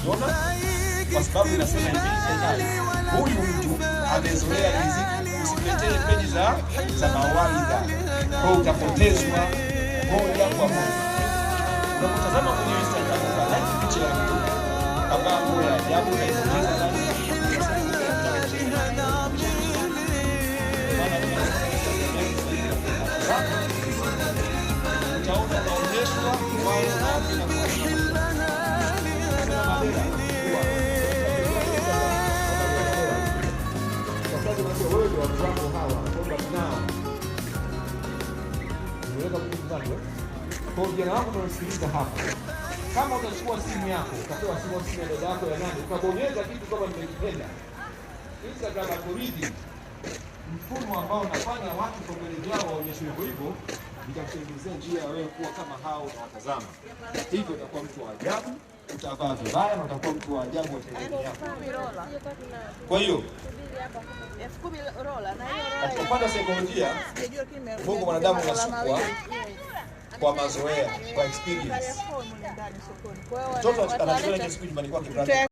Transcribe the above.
ukiona, kwa sababu inasema hivi serikali, huyu mtu amezoea riziki, usiletee peji za mawaidha, kwa utapotezwa moja kwa moja. Unapotazama kwenye Instagram kwa like picha ya mtu ambapo ya ajabu na inaweza ndani utaona naonyeshwa wao kwa vijana wako tunasikiliza hapa. Kama utachukua simu yako, utapewa simu ya dada yako ya nani, ukabonyeza kitu kama nimekipenda, Instagram algorithm, mfumo ambao unafanya watu kwa mbele yao waonyeshe hivyo, itakutengenezea njia ya wewe kuwa kama hao unawatazama. Hivyo utakuwa mtu wa ajabu, utavaa vibaya na utakuwa mtu wa ajabu wa television yako. Kwa hiyo katika upande wa saikolojia, Mungu mwanadamu unasukwa kwa mazoea, kwa experience. Mtoto anazoea nyumbani kwake.